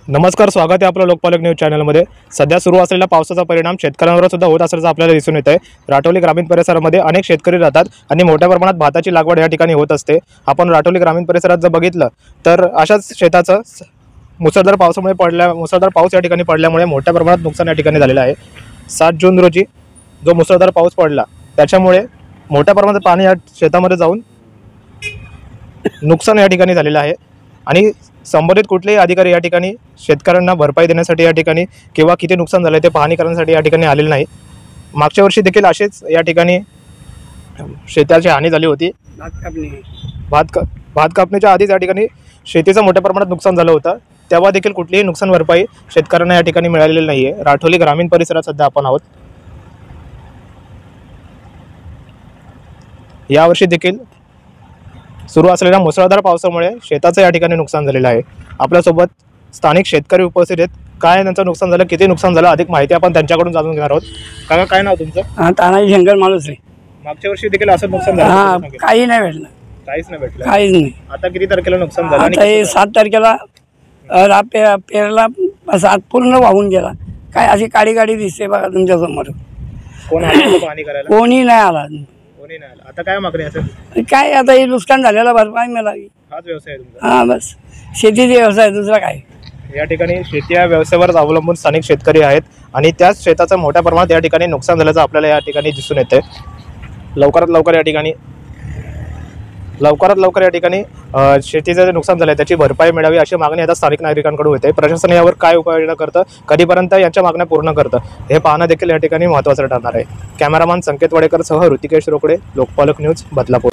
नमस्कार, स्वागत आहे आपलं लोकपालक न्यूज चॅनलमध्ये। सध्या सुरू असलेल्या पावसाचा परिणाम शेतकऱ्यांवर सुद्धा होत असल्याचं आपल्याला दिसून येत आहे। राटोली ग्रामीण परिसरामध्ये अनेक शेतकरी राहतात आणि मोठ्या प्रमाणात भाताची लागवड या ठिकाणी होत असते। आपण राटोली ग्रामीण परिसरात जर बघितलं तर अशाच शेताचं मुसळधार पाऊस या ठिकाणी पडल्यामुळे मोठ्या प्रमाणात नुकसान या ठिकाणी झालेलं आहे। 7 जून रोजी जो मुसळधार पाऊस पडला त्याच्यामुळे मोठ्या प्रमाणात पाणी या शेतामध्ये जाऊन नुकसान या ठिकाणी झालेलं आहे आणि संबंधित कुठलेही अधिकारी या ठिकाणी शेतकऱ्यांना भरपाई देण्यासाठी या ठिकाणी किंवा किती नुकसान झाले ते पाहणी करण्यासाठी या ठिकाणी आलेले नाही। मागच्या वर्षी देखील असेच या ठिकाणी शेताची हानी झाली होती। भात कापणीच्या आधीच या ठिकाणी शेतीचं मोठ्या प्रमाणात नुकसान झालं होतं, तेव्हा देखील कुठलीही नुकसान भरपाई शेतकऱ्यांना या ठिकाणी मिळालेली नाही आहे। राठोली ग्रामीण परिसरात सध्या आपण आहोत। यावर्षी देखील सुरू असलेल्या मुसळधार पावसामुळे शेताचं या ठिकाणी नुकसान झालेलं आहे। आपल्यासोबत स्थानिक शेतकरी उपस्थित आहेत। काय त्यांचं नुकसान झालं, किती नुकसान झालं, अधिक माहिती आपण त्यांच्याकडून जाणून घेणार आहोत। काका, काय नाव तुमचं? तानाजी शंकर मालुसरे। मागच्या वर्षी देखील असं नुकसान झालं? काही नाही भेटलं, काहीच नाही भेटलं। काहीच नाही। आता किती तारखेला नुकसान झालं? आता 7 तारखेला पेरला 7 पूर्ण वाहून गेला। काय अशी काडी गाडी दिसते बघा तुमच्या समोर। कोण आलं पाहणी करायला? कोणी नाही आला। आता काय मागणी असेल? काय आता हे नुकसान झालेला भरपाई मिळावी, हाच व्यवसाय आहे तुमचा? हा, बस शेतीचा व्यवसाय, दुसरा काय। या ठिकाणी शेती या व्यवसायावर अवलंबून स्थानिक शेतकरी आहेत आणि त्याच शेताचं मोठ्या प्रमाणात या ठिकाणी नुकसान झाल्याचं आपल्याला या ठिकाणी दिसून येते। लवकरात लवकर या ठिकाणी शेतीचं जे नुकसान झालं त्याची भरपाई मिळावी अशी मागणी आता स्थानिक नागरिकांकडून होते। प्रशासन यावर काय उपाययोजना करतं, कधीपर्यंत यांच्या मागण्या पूर्ण करतं, हे पाहणं देखील या ठिकाणी महत्त्वाचं ठरणार आहे। कॅमेरामॅन संकेत वाडेकर सह ऋतिकेश रोकडे, लोकपालक न्यूज, बदलापूर।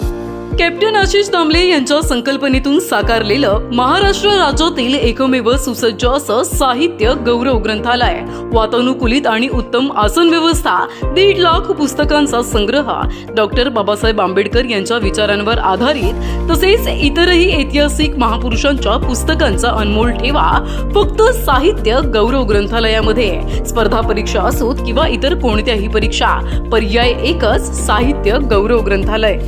कॅप्टन आशिष दामले यांच्या संकल्पनेतून साकारलेलं महाराष्ट्र राज्यातील एकमेव सुसज्ज असं साहित्य गौरव ग्रंथालय, वातानुकूलित आणि उत्तम आसन व्यवस्था, 1.5 लाख पुस्तकांचा संग्रह, डॉक्टर बाबासाहेब आंबेडकर यांच्या विचारांवर आधारित तसेच इतरही ऐतिहासिक महापुरुषांच्या पुस्तकांचा अनमोल ठेवा फक्त साहित्य गौरव ग्रंथालयामध्ये। स्पर्धा परीक्षा असोत किंवा इतर कोणत्याही परीक्षा, पर्याय एकच, साहित्य गौरव ग्रंथालय।